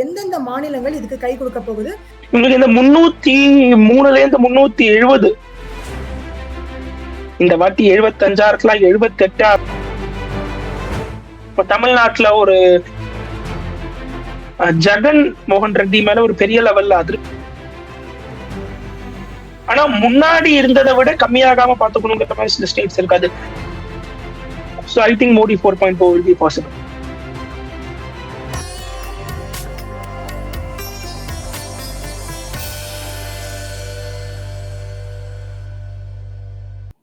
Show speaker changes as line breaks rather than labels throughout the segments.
எந்தெந்த மாநிலங்கள் இதுக்கு கை கொடுக்க போகுது?
உங்களுக்கு இந்த 303 370 இந்த வாட்டி 75 இருக்கலாம், 78. இப்ப தமிழ்நாட்டுல ஒரு ஜெகன் மோகன் ரெட்டி மேல ஒரு பெரிய லெவல்ல அதிருப்தி, ஆனா முன்னாடி இருந்ததை விட கம்மியாகாம பாத்துக்கணுங்கிற மாதிரி சில ஸ்டேட்ஸ் இருக்காது. So I think Modi 4.0 will be possible.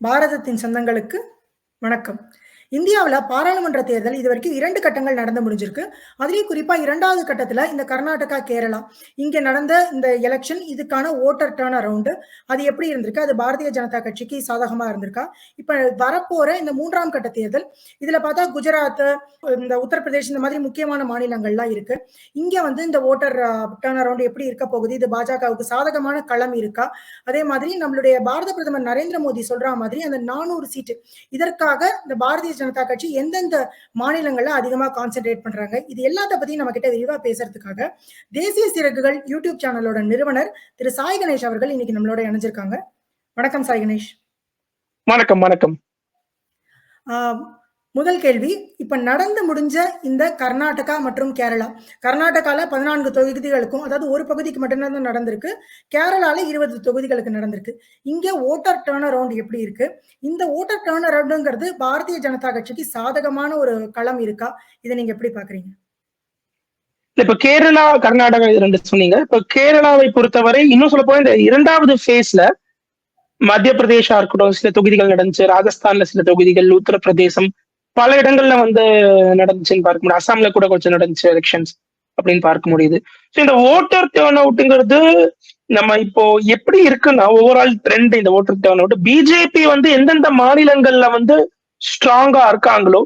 பாரதத்தின் சொந்தங்களுக்கு வணக்கம். இந்தியாவில் பாராளுமன்ற தேர்தல் இது வரைக்கும் 2 கட்டங்கள் நடந்து முடிஞ்சிருக்கு. அதுலேயும் குறிப்பா 2வது கட்டத்துல இந்த கர்நாடகா, கேரளா இங்க நடந்த இந்த எலெக்ஷன், இதுக்கான ஓட்டர் டர்ன் அரவுண்டு அது எப்படி இருந்திருக்கு? அது பாரதிய ஜனதா கட்சிக்கு சாதகமா இருந்திருக்கா? இப்ப வரப்போற இந்த 3ஆம் கட்ட தேர்தல், இதுல பார்த்தா குஜராத், இந்த உத்தரப்பிரதேஷ், இந்த மாதிரி முக்கியமான மாநிலங்கள்லாம் இருக்கு. இங்க வந்து இந்த ஓட்டர் டர்ன் அரவுண்ட் எப்படி இருக்க போகுது? இது பாஜகவுக்கு சாதகமான களம் இருக்கா? அதே மாதிரி நம்மளுடைய பாரத பிரதமர் நரேந்திர மோடி சொல்ற மாதிரி அந்த 400 சீட்டு, இதற்காக இந்த பாரதிய ஜனதா கட்சி எந்தெந்த மாநிலங்கள்ல அதிகமா கான்சென்ட்ரேட் பண்றாங்க, இது எல்லாத்த பத்தி நம்ம கிட்ட விரிவா பேசுறதுக்காக தேசிய சிறகுகள் யூடியூப் சேனலோட நிறுவனர் திரு சாய் கணேஷ் அவர்கள் இன்னைக்கு நம்மளோட இணைஞ்சிருக்காங்க. வணக்கம் சாய் கணேஷ்.
வணக்கம். வணக்கம்.
முதல் கேள்வி, இப்ப நடந்து முடிஞ்ச இந்த கர்நாடகா மற்றும் கேரளா, கர்நாடகால 14 தொகுதிகளுக்கும், அதாவது ஒரு பகுதிக்கு மட்டும்தான் நடந்திருக்கு. கேரளால 20 தொகுதிகளுக்கு நடந்திருக்கு. இங்க ஓட்டர் டர்ன் அரவுண்ட் எப்படி இருக்கு? இந்த ஓட்டர் டர்ன் அரவுண்டுங்கிறது பாரதிய ஜனதா கட்சிக்கு சாதகமான ஒரு களம் இருக்கா? இதை நீங்க எப்படி பாக்குறீங்க?
இப்ப கேரளா, கர்நாடகா இது 2 சொன்னீங்க. இப்ப கேரளாவை பொறுத்தவரை இன்னும் சொல்ல போய் இந்த 2வது ஃபேஸ்ல மத்திய பிரதேசா இருக்கட்டும், சில தொகுதிகள் நடந்துச்சு. ராஜஸ்தான்ல சில தொகுதிகள், உத்தரப்பிரதேசம், பல இடங்கள்ல வந்து நடந்துச்சுன்னு பார்க்க முடியும். அசாம்ல கூட கொஞ்சம் நடந்துச்சு எலெக்ஷன்ஸ் அப்படின்னு பார்க்க முடியுது. ஸோ இந்த ஓட்டர் டர்ன் அவுட்ங்கிறது நம்ம இப்போ எப்படி இருக்குன்னா, ஓவரால் ட்ரெண்ட் இந்த ஓட்டர் டர்ன் அவுட், பிஜேபி வந்து எந்தெந்த மாநிலங்கள்ல வந்து ஸ்ட்ராங்கா இருக்காங்களோ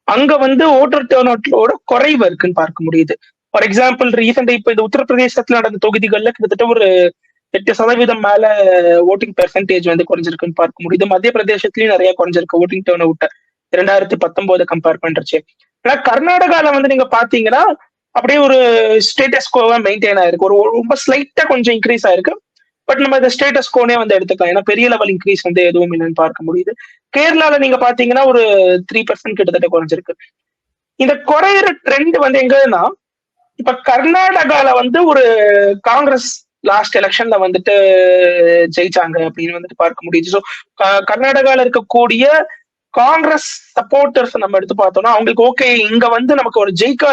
அங்க வந்து ஓட்டர் டர்ன் அவுட்டோட குறைவு இருக்குன்னு பார்க்க முடியுது. ஃபார் எக்ஸாம்பிள் ரீசெண்டா இப்ப இந்த உத்தரப்பிரதேசத்துல நடந்த தொகுதிகள்ல கிட்டத்தட்ட ஒரு 8% மேல ஓட்டிங் பெர்சன்டேஜ் வந்து குறைஞ்சிருக்குன்னு பார்க்க முடியுது. மத்திய பிரதேசத்துலயும் நிறைய குறைஞ்சிருக்கு ஓட்டிங் டர்ன் அவுட் 2019 கம்பேர் பண்றச்சு. ஆனா கர்நாடகால வந்து நீங்க பாத்தீங்கன்னா அப்படியே ஒரு ஸ்டேட்டஸ் கோவா மெயின்டைன் ஆயிருக்கு. ஒரு ரொம்ப ஸ்லைட்டா கொஞ்சம் இன்க்ரீஸ் ஆயிருக்கு. பட் நம்ம இந்த ஸ்டேட்டஸ் கோனே வந்து எடுத்துக்கலாம். ஏன்னா பெரிய லெவல் இன்க்ரீஸ் வந்து எதுவும் இல்லைன்னு பார்க்க முடியுது. கேரளால நீங்க பாத்தீங்கன்னா ஒரு 3% கிட்டத்தட்ட குறைஞ்சிருக்கு. இந்த குறையிற ட்ரெண்ட் வந்து எங்கன்னா, இப்ப கர்நாடகால வந்து ஒரு காங்கிரஸ் லாஸ்ட் எலெக்ஷன்ல வந்துட்டு ஜெயிச்சாங்க அப்படின்னு வந்துட்டு பார்க்க முடியுது. ஸோ கர்நாடகால இருக்கக்கூடிய காங்கிரஸ் சப்போர்ட்டர்ஸ் நம்ம எடுத்து பார்த்தோம்னா அவங்களுக்கு ஓகே, இங்க வந்து நமக்கு ஒரு ஜெயிக்க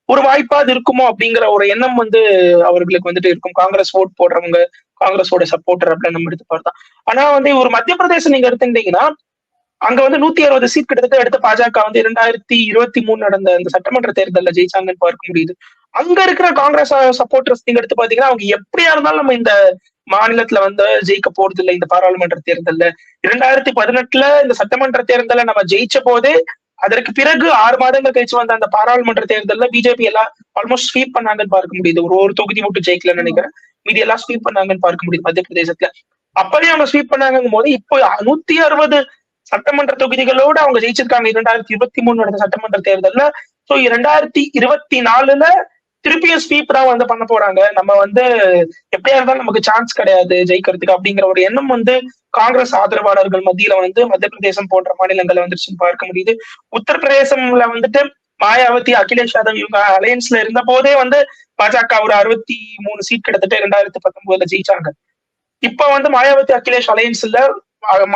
ஒரு வாய்ப்பாது இருக்குமோ அப்படிங்கிற ஒரு எண்ணம் வந்து அவர்களுக்கு வந்துட்டு இருக்கும். காங்கிரஸ் ஓட் போடுறவங்க, காங்கிரஸோட சப்போர்ட்டர் அப்படின்னு நம்ம எடுத்து பார்த்தோம். ஆனா வந்து ஒரு மத்திய பிரதேசம் நீங்க எடுத்துட்டீங்கன்னா, அங்க வந்து 160 சீட் கிட்டத்தட்ட எடுத்து பாஜக வந்து 2023 நடந்த இந்த சட்டமன்ற தேர்தலில் ஜெயிச்சாங்கன்னு பார்க்க முடியுது. அங்க இருக்கிற காங்கிரஸ் சப்போர்ட்டர்ஸ் நீங்க எடுத்து பாத்தீங்கன்னா அவங்க எப்படியா இருந்தாலும் நம்ம இந்த மாநிலத்துல வந்து ஜெயிக்க போறது இல்லை. இந்த பாராளுமன்ற தேர்தல்ல 2018 இந்த சட்டமன்ற தேர்தலை நம்ம ஜெயிச்ச போதே, அதற்கு பிறகு 6 மாதங்கள் கழிச்சு வந்த அந்த பாராளுமன்ற தேர்தல்ல பிஜேபி எல்லாம் ஆல்மோஸ்ட் ஸ்வீப் பண்ணாங்கன்னு பார்க்க முடியுது. ஒரு தொகுதி மட்டும் ஜெயிக்கலன்னு நினைக்கிறேன், மீதி எல்லாம் ஸ்வீப் பண்ணாங்கன்னு பார்க்க முடியுது மத்திய பிரதேசத்துல. அப்பவே அவங்க ஸ்வீப் பண்ணாங்கும் போது இப்போ 160 சட்டமன்ற தொகுதிகளோடு அவங்க ஜெயிச்சிருக்காங்க 2023 நடந்த சட்டமன்ற தேர்தல்ல. சோ 2024 திருப்பியும் ஸ்வீப் தான் வந்து பண்ண போறாங்க. நம்ம வந்து எப்படியா இருந்தாலும் நமக்கு சான்ஸ் கிடையாது ஜெயிக்கிறதுக்கு அப்படிங்கிற ஒரு எண்ணம் வந்து காங்கிரஸ் ஆதரவாளர்கள் மத்தியில வந்து மத்திய பிரதேசம் போன்ற மாநிலங்கள்ல வந்துருச்சுன்னு பார்க்க முடியுது. உத்தரப்பிரதேசம்ல வந்துட்டு மாயாவதி, அகிலேஷ் யாதவ் இவங்க அலையன்ஸ்ல இருந்த போதே வந்து பாஜக ஒரு 63 சீட் கிட்டத்தட்ட 2019 ஜெயிச்சாங்க. இப்ப வந்து மாயாவதி அகிலேஷ் அலையன்ஸ்ல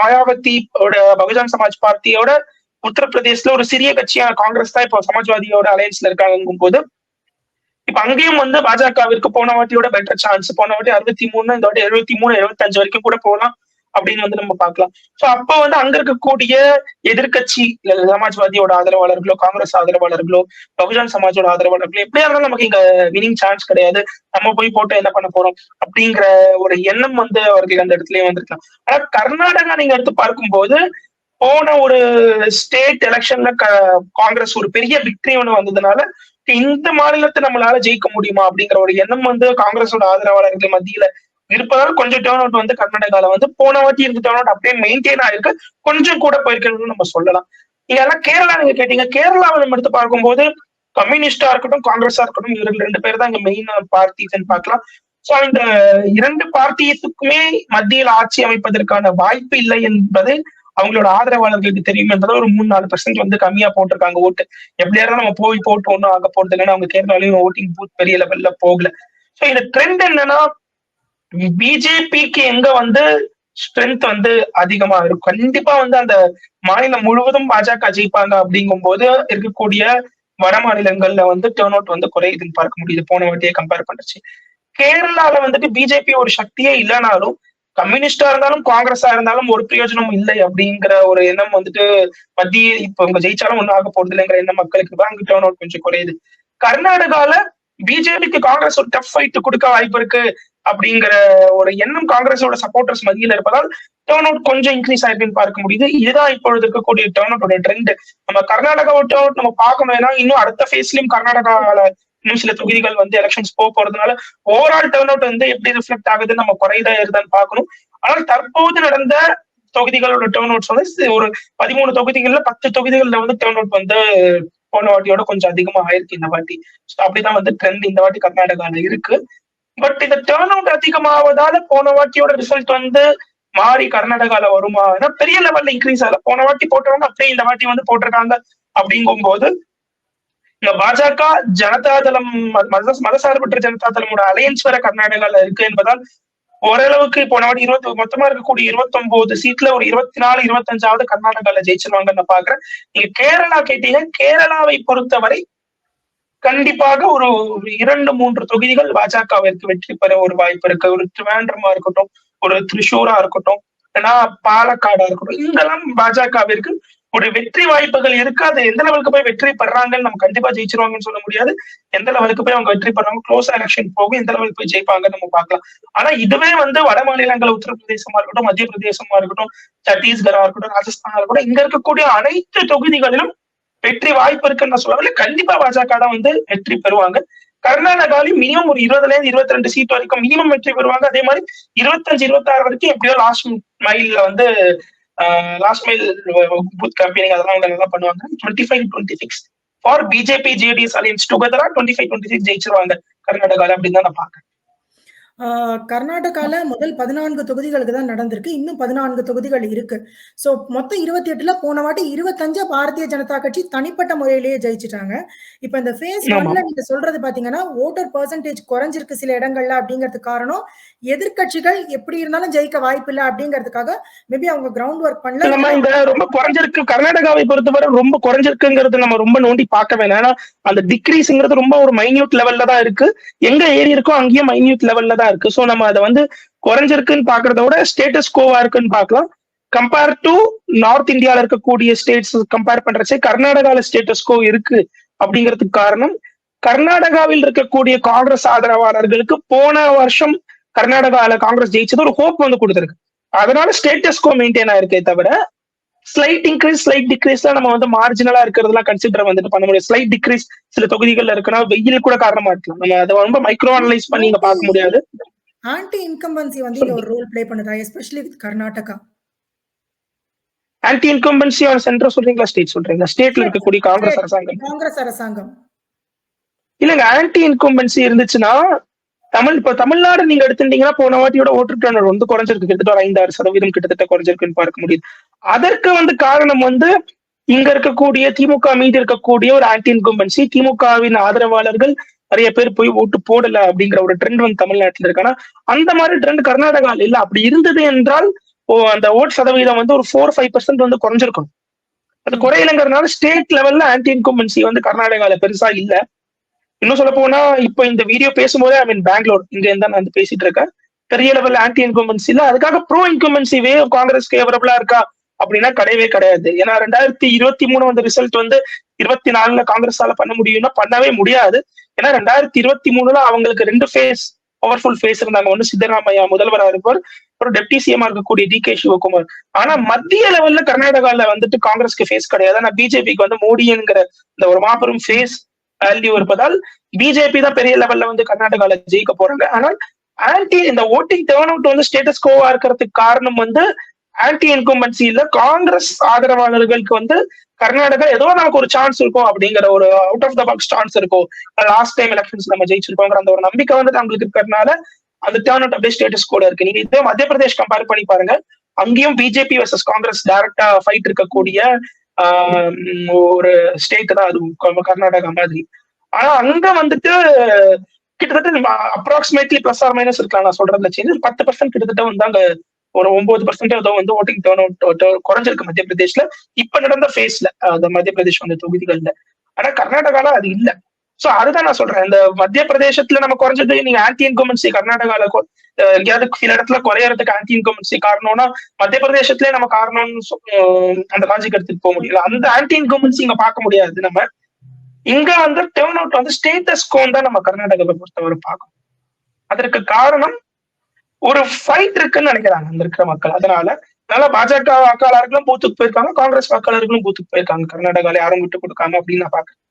மாயாவதியோட பகுஜன் சமாஜ் பார்ட்டியோட உத்தரப்பிரதேசல ஒரு சிறிய கட்சியான காங்கிரஸ் தான் இப்போ சமாஜ்வாதியோட அலையன்ஸ்ல இருக்காங்கும் போது, இப்ப அங்கேயும் வந்து பாஜகவிற்கு போன வாட்டியோட பெட்டர் சான்ஸ். போன வாட்டி 63, இந்த வாட்டி 73, 75 வரைக்கும் கூட போகலாம் அப்படின்னு வந்து நம்ம பார்க்கலாம். சோ அப்ப வந்து அங்க இருக்கக்கூடிய எதிர்கட்சி சமாஜ்வாதியோட ஆதரவாளர்களோ, காங்கிரஸ் ஆதரவாளர்களோ, பகுஜன் சமாஜோட ஆதரவாளர்களோ எப்படியா இருந்தாலும் நமக்கு இங்க வினிங் சான்ஸ் கிடையாது, நம்ம போய் போட்டு என்ன பண்ண போறோம் அப்படிங்கிற ஒரு எண்ணம் வந்து அவர்கள் அந்த இடத்துலயே வந்திருக்கலாம். ஆனா கர்நாடகா நீங்க எடுத்து பார்க்கும்போது, போன ஒரு ஸ்டேட் எலெக்ஷன்ல காங்கிரஸ் ஒரு பெரிய விக்டரி ஒண்ணு வந்ததுனால இந்த மாநிலத்தை நம்மளால ஜெயிக்க முடியுமா அப்படிங்கிற ஒரு எண்ணம் வந்து காங்கிரஸோட ஆதரவாளர்கள் மத்தியில இருப்பதால் கொஞ்சம் டேர்ன் அவுட் வந்து கர்நாடகால வந்து போன வாட்டி இருந்த டேர்ன் அவுட் அப்படியே மெயின்டைன் ஆயிருக்கு, கொஞ்சம் கூட போயிருக்கணும்னு நம்ம சொல்லலாம். இதெல்லாம் கேரளா நீங்க கேட்டீங்க. கேரளாவை நம்ம எடுத்து பார்க்கும்போது கம்யூனிஸ்டா இருக்கட்டும் காங்கிரஸா இருக்கட்டும், இவர்கள் 2 பேர் தான் இங்க மெயின் பார்ட்டிஸ்ன்னு பார்க்கலாம். சோ இந்த 2 பார்ட்டிஸுக்குமே மத்தியில் ஆட்சி அமைப்பதற்கான வாய்ப்பு இல்லை என்பது அவங்களோட ஆதரவாளர்களுக்கு தெரியும் என்பதை ஒரு 3-4% வந்து கம்மியா போட்டிருக்காங்க ஓட்டு. எப்படியா இருந்தாலும் நம்ம போய் போட்டு ஒன்றும் ஆக போறது இல்லைன்னா அவங்க கேரளாலையும் ஓட்டிங் பூத் பெரிய லெவல்ல போகல. சோ இந்த ட்ரெண்ட் என்னன்னா, பிஜேபிக்கு எங்க வந்து ஸ்ட்ரென்த் வந்து அதிகமா இருக்கும், கண்டிப்பா வந்து அந்த மாநிலம் முழுவதும் பாஜக ஜெயிப்பாங்க அப்படிங்கும் போது இருக்கக்கூடிய வட மாநிலங்கள்ல வந்து டேர்ன் அவுட் வந்து குறையுதுன்னு பார்க்க முடியுது போன வாட்டியே கம்பேர் பண்ணுச்சு. கேரளால வந்துட்டு பிஜேபி ஒரு சக்தியே இல்லைனாலும் கம்யூனிஸ்டா இருந்தாலும் காங்கிரஸா இருந்தாலும் ஒரு பிரயோஜனம் இல்லை அப்படிங்கிற ஒரு எண்ணம் வந்துட்டு மத்திய இப்ப அவங்க ஜெயிச்சாலும் ஒன்னும் ஆக போறது இல்லைங்கிற எண்ணம் மக்களுக்கு தான் அங்க டேர்ன் அவுட் கொஞ்சம் குறையுது. கர்நாடகால பிஜேபிக்கு காங்கிரஸ் ஒரு டஃப் ஃபைட் கொடுக்க வாய்ப்பு இருக்கு அப்படிங்கிற ஒரு எண்ணம் காங்கிரஸோட சப்போர்டர்ஸ் மத்தியில் இருப்பதால் டேர்ன் அவுட் கொஞ்சம் இன்க்ரீஸ் ஆயிருக்குன்னு பார்க்க முடியுது. இதுதான் இப்பொழுது இருக்கக்கூடிய டேர்ன் அவுட்டோட ட்ரெண்ட். நம்ம கர்நாடகாவை டேர்ன் அவுட் நம்ம பார்க்கணும்னா இன்னும் அடுத்த ஃபேஸ்லயும் கர்நாடகால இன்னும் சில தொகுதிகள் வந்து எலெக்ஷன்ஸ் போறதுனால ஓவரால் டேர்ன் அவுட் வந்து எப்படி ரிஃப்ளெக்ட் ஆகுதுன்னு நம்ம குறைதா இருக்குதான்னு பார்க்கணும். ஆனால் தற்போது நடந்த தொகுதிகளோட டேர்ன் அவுட்ஸ் வந்து ஒரு 13 தொகுதிகள்ல 10 தொகுதிகள்ல வந்து டேர்ன் அவுட் வந்து போன வாட்டியோட கொஞ்சம் அதிகமா ஆயிருக்கு இந்த வாட்டி. அப்படிதான் வந்து ட்ரெண்ட் இந்த வாட்டி கர்நாடகால இருக்கு. பட் இந்த டேர்ன் அவுட் அதிகமாவதால போன வாட்டியோட ரிசல்ட் வந்து மாறி கர்நாடகால வருமா, ஏன்னா பெரிய லெவல்ல இன்க்ரீஸ் ஆகல. போன வாட்டி போட்டவங்க அப்படியே இந்த வாட்டி வந்து போட்டிருக்காங்க. அப்படிங்கும் போது இந்த பாஜக ஜனதாதளம் மதசார்பற்ற ஜனதாதளமோட அலையன்ஸ் வர கர்நாடகால இருக்கு என்பதால் ஓரளவுக்கு போன வாட்டி மொத்தமா இருக்கக்கூடிய 29 சீட்ல ஒரு 24-25 கர்நாடகால ஜெயிச்சிருவாங்கன்னு நான் பாக்குறேன். நீங்க கேரளா கேட்டீங்க, கேரளாவை பொறுத்தவரை கண்டிப்பாக ஒரு 2-3 தொகுதிகள் பாஜகவிற்கு வெற்றி பெற ஒரு வாய்ப்பு இருக்கு. ஒரு திருவேண்டரமா இருக்கட்டும், ஒரு திரிசூரா இருக்கட்டும், ஏன்னா பாலக்காடா இருக்கட்டும், இங்கெல்லாம் பாஜகவிற்கு ஒரு வெற்றி வாய்ப்புகள் இருக்கு. அது எந்த லெவலுக்கு போய் வெற்றி பெறாங்கன்னு நம்ம கண்டிப்பா ஜெயிச்சிருவாங்கன்னு சொல்ல முடியாது. எந்த லெவலுக்கு போய் அவங்க வெற்றி பெறாங்க, க்ளோஸ் எலெக்ஷன் போகும், எந்த லெவலுக்கு போய் ஜெயிப்பாங்கன்னு நம்ம பார்க்கலாம். ஆனா இதுவே வந்து வட மாநிலங்கள் உத்தரப்பிரதேசமா இருக்கட்டும், மத்திய பிரதேசமா இருக்கட்டும், சத்தீஸ்கரா இருக்கட்டும், ராஜஸ்தானா இருக்கட்டும், இங்க இருக்கக்கூடிய அனைத்து தொகுதிகளிலும் வெற்றி வாய்ப்பு இருக்குன்னு நான் சொல்லவில்லை. கண்டிப்பா பாஜக தான் வந்து வெற்றி பெறுவாங்க. கர்நாடகாலையும் மினிமம் ஒரு 20-22 சீட் வரைக்கும் மினிமம் வெற்றி பெறுவாங்க. அதே மாதிரி 25-26 வரைக்கும் எப்படியோ லாஸ்ட் மைல்ல வந்து லாஸ்ட் மைல் பூத் கேம்பெயினிங் அதெல்லாம் அவங்க நல்லா பண்ணுவாங்க. 25-26 ஃபார் பிஜேபி ஜேடிஎஸ் அலையன்ஸ் டுகெதரா 25-26 ஜெயிச்சிருவாங்க கர்நாடகால அப்படின்னு தான் நான் பாக்குறேன்.
கர்நாடகால முதல் 14 தொகுதிகளுக்கு தான் நடந்திருக்கு. இன்னும் 14 தொகுதிகள் இருக்கு. சோ மொத்தம் 28ல போன வாட்டி 25 பாரதிய ஜனதா கட்சி தனிப்பட்ட முறையிலேயே ஜெயிச்சிட்டாங்க. இப்ப இந்த ஃபேஸ் 1ல நீங்க சொல்றது பாத்தீங்கன்னா ஓட்டர் பெர்சன்டேஜ் குறைஞ்சிருக்கு சில இடங்கள்ல அப்படிங்கிறதுக்கு காரணம் எதிர்கட்சிகள் எப்படி இருந்தாலும் ஜெயிக்க வாய்ப்பு இல்லை அப்படிங்கிறதுக்காக மேபி அவங்க கிரவுண்ட் ஒர்க் பண்ணல.
நம்ம இந்த ரொம்ப குறைஞ்சிருக்கு கர்நாடகாவை பொறுத்தவரை ரொம்ப குறைஞ்சிருக்குங்கிறது நம்ம ரொம்ப நோண்டி பார்க்க வேணாம். ஏன்னா அந்த டிக்ரீஸ்ங்கிறது ரொம்ப ஒரு மைன்யூட் லெவல்ல தான் இருக்கு. எங்க ஏறி இருக்கோ அங்கேயும் மைன்யூட் லெவல்ல தான் இருக்கு. சோ நம்ம அதை வந்து குறைஞ்சிருக்குன்னு பாக்குறத விட ஸ்டேட்டஸ் கோவா இருக்குன்னு பார்க்கலாம். கம்பேர் டு நார்த் இந்தியால இருக்கக்கூடிய ஸ்டேட்ஸ் கம்பேர் பண்றச்சே கர்நாடகால ஸ்டேட்டஸ் கோ இருக்கு அப்படிங்கிறதுக்கு காரணம் கர்நாடகாவில் இருக்கக்கூடிய காங்கிரஸ் ஆதரவாளர்களுக்கு போன வருஷம் கர்நாடகால காங்கிரஸ் ஜெயிச்சது ஒரு ஹோப் வந்து கொடுத்திருக்கு. அதனால ஸ்டேட்டஸ் கோ மெயின்டைன் ஆயிருக்கே தவிர ஸ்லைட் இன்க்ரீஸ் ஸ்லைட் டிக்ரீஸ்ல நம்ம வந்து மார்ஜினலா இருக்கிறதுலாம் கன்சிடர் வந்துட்டு பண்ண முடியாது. ஸ்லைட் டிக்ரீஸ் சில தொகுதிகள்ல இருக்குன்னா வெயில் கூட காரணமா இருக்கலாம். நம்ம அதை ரொம்ப மைக்ரோ அனலைஸ் பண்ணி இங்க பார்க்க முடியாது.
ஆன்டி இன்கம்பன்சி வந்து இங்க ஒரு ரோல் ப்ளே பண்ணுதா, especially with Karnataka?
Anti incumbency R central சொல்றீங்களா ஸ்டேட் சொல்றீங்களா? ஸ்டேட்ல இருக்கக்கூடிய காங்கிரஸ் அரசாங்கம் இல்லங்க. ஆன்டி இன்கம்பன்சி இருந்துச்சுன்னா இப்ப தமிழ்நாடு நீங்க எடுத்துட்டீங்கன்னா போன வாட்டியோட ஓட்டு டர்னர் வந்து குறைஞ்சிருக்கு. கிட்டத்தட்ட ஒரு 5-6% கிட்டத்தட்ட குறைஞ்சிருக்குன்னு பார்க்க முடியுது. அதற்கு வந்து காரணம் வந்து இங்க இருக்கக்கூடிய திமுக மீது இருக்கக்கூடிய ஒரு ஆன்டி இன்கம்பன்சி. திமுகவின் ஆதரவாளர்கள் நிறைய பேர் போய் ஓட்டு போடல அப்படிங்கிற ஒரு ட்ரெண்ட் வந்து தமிழ்நாட்டில் இருக்கு. ஆனா அந்த மாதிரி ட்ரெண்ட் கர்நாடகால இல்ல. அப்படி இருந்தது என்றால் அந்த ஓட் சதவீதம் வந்து ஒரு 4-5% வந்து குறைஞ்சிருக்கும். அது குறையலங்கிறதுனால ஸ்டேட் லெவல்ல ஆன்டி இன்கம்பன்சி வந்து கர்நாடகால பெருசா இல்ல. இன்னும் சொல்ல போனா இப்ப இந்த வீடியோ பேசும்போதே பெங்களூர் இங்க இருந்தா நான் வந்து பேசிட்டு இருக்கேன். பெரிய லெவல் ஆன்டி இன்கம்பன்சி இல்ல. அதுக்காக ப்ரோ இன்கம்பன்சி வேவ் காங்கிரஸ் ஃபேவரபிளா இருக்கா அப்படின்னா கிடையவே கிடையாது. ஏன்னா 2023 வந்த ரிசல்ட் வந்து 24ல காங்கிரஸால பண்ண முடியும்னா பண்ணவே முடியாது. ஏன்னா 2023ல அவங்களுக்கு 2 ஃபேஸ் பவர்ஃபுல் ஃபேஸ் இருந்தாங்க. ஒன்னு சித்தராமையா முதல்வராக இருப்பார், ஒரு டெப்டி சிஎம் இருக்கக்கூடிய டி.கே. சிவகுமார். ஆனா மத்திய லெவல்ல கர்நாடகால வந்துட்டு காங்கிரஸ்க்கு ஃபேஸ் கிடையாது. ஆனா பிஜேபிக்கு வந்து மோடிங்கிற இந்த ஒரு மாபெரும் ஃபேஸ் வேல்யூ இருப்பதால் பிஜேபி தான் பெரிய லெவல்ல வந்து கர்நாடகால ஜெயிக்க போறாங்க. ஆனால் இந்த ஓட்டிங் டர்ன் அவுட் வந்து ஸ்டேட்டஸ் கோவா இருக்கிறதுக்கு காரணம் வந்து ஆன்டி இன்கம்பன்சி இல்ல, காங்கிரஸ் ஆதரவாளர்களுக்கு வந்து கர்நாடகா ஏதோ நமக்கு ஒரு சான்ஸ் இருக்கும் அப்படிங்கிற ஒரு out of the box chance இருக்கும். லாஸ்ட் டைம் எலெக்ஷன்ஸ் நம்ம ஜெயிச்சிருக்கோங்கிற அந்த ஒரு நம்பிக்கை வந்து அவங்களுக்கு இருக்கிறதுனால அந்த டேர்ன் அவுட் அப்படியே ஸ்டேட்டஸ் கூட இருக்கு. நீங்க இதே மத்திய பிரதேஷ் கம்பேர் பண்ணி பாருங்க, அங்கேயும் பிஜேபி வர்சஸ் காங்கிரஸ் டைரக்டா ஃபைட் இருக்கக்கூடிய ஒரு ஸ்டேட் தான் அது கர்நாடகா மாதிரி. ஆனா அங்க வந்துட்டு கிட்டத்தட்ட அப்ராக்சிமேட்லி பிளஸ் ஆர் மைனஸ் இருக்கலாம். நான் சொல்றதுல சேஞ்ச் 10% கிட்டத்தட்ட வந்து அங்க ஒரு 9% ஏதோ வந்து ஓட்டிங் டர்ன் அவுட் குறைஞ்சிருக்கு மத்திய பிரதேஷ்ல இப்ப நடந்த ஃபேஸ்ல அந்த மத்திய பிரதேஷ் வந்து தொகுதிகள்ல. ஆனா கர்நாடகால அது இல்ல. சோ அதுதான் நான் சொல்றேன், இந்த மத்திய பிரதேசத்துல நம்ம குறைஞ்சது நீங்க ஆன்டி இன்கம்பன்சி கர்நாடகால எங்கேயாவது சில இடத்துல குறையறதுக்கு ஆன்டி இன்கம்பன்சி காரணம்னா மத்திய பிரதேசத்திலே நம்ம காரணம்னு அந்த லாஜிக் எடுத்துட்டு போக முடியல. அந்த ஆன்டி இன்கம்பன்சி இங்க பார்க்க முடியாது. நம்ம இங்க வந்து டேர்ன் அவுட் வந்து ஸ்டேட்டஸ் கோன் தான் நம்ம கர்நாடகாவை பொறுத்தவரை பார்க்கணும். அதற்கு காரணம் ஒரு ஃபைட் இருக்குன்னு நினைக்கிறாங்க அங்க இருக்கிற மக்கள். அதனால பாஜக வாக்காளர்களும் பூத்துக்கு போயிருக்காங்க, காங்கிரஸ் வாக்காளர்களும் பூத்துக்கு போயிருக்காங்க கர்நாடகால யாரும் விட்டு கொடுக்காம அப்படின்னு நான் பாக்குறேன்.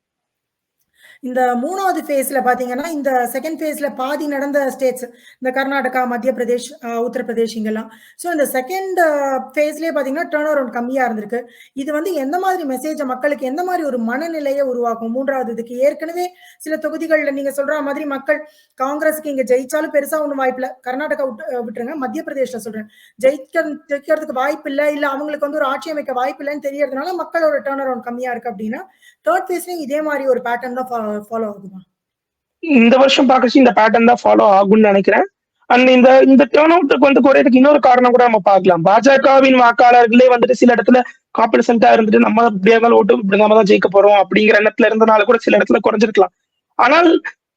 இந்த 3வது ஃபேஸ்ல பார்த்தீங்கன்னா, இந்த 2ண்ட் ஃபேஸ்ல பாதி நடந்த ஸ்டேட்ஸ் இந்த கர்நாடகா, மத்திய பிரதேஷ், உத்தரப்பிரதேஷ் இங்கெல்லாம். ஸோ இந்த 2ண்ட் ஃபேஸ்லயே பார்த்தீங்கன்னா, டர்ன் அரவுண்ட் கம்மியா இருந்திருக்கு. இது வந்து எந்த மாதிரி மெசேஜ மக்களுக்கு எந்த மாரி ஒரு மனநிலைய உருவாக்கும்? 3வது இதுக்கு ஏற்கனவே சில தொகுதிகள்ல நீங்க சொல்ற மாதிரி மக்கள் காங்கிரஸ்க்கு இங்க ஜெயிச்சாலும் பெருசா ஒண்ணும் வாய்ப்பில்ல. கர்நாடகா விட்டுருங்க. மத்திய பிரதேஷ்ல சொல்றேன். ஜெயிக்கிறதுக்கு வாய்ப்பில்ல, இல்ல அவங்களுக்கு வந்து ஒரு ஆட்சி அமைக்க வாய்ப்பில்லன்னு தெரியறதுனால மக்களோட டர்ன் அரவுண்ட் கம்மியா இருக்கு அப்படின்னா, 3rd ஃபேஸ்லயும் இதே மாரி ஒரு பேட்டர்ன் தான் ஃபாலோ ஆகுமா?
இந்த வருஷம் பாக்கச்சு இந்த பேட்டர்ன் தான் ஃபாலோ ஆகும்னு நினைக்கிறேன். அண்ட் இந்த டேர்ன் அவுட்டுக்கு வந்து குறையதுக்கு இன்னொரு காரணம் கூட நம்ம பார்க்கலாம். பாஜகவின் வாக்காளர்களே வந்துட்டு சில இடத்துல காம்படிசன்டா இருந்துட்டு நம்ம இப்படியா இருந்தாலும் ஓட்டு இப்படி நம்ம தான் ஜெயிக்க போறோம் அப்படிங்கிற எண்ணத்துல இருந்தனால கூட சில இடத்துல குறைஞ்சிருக்கலாம். ஆனால்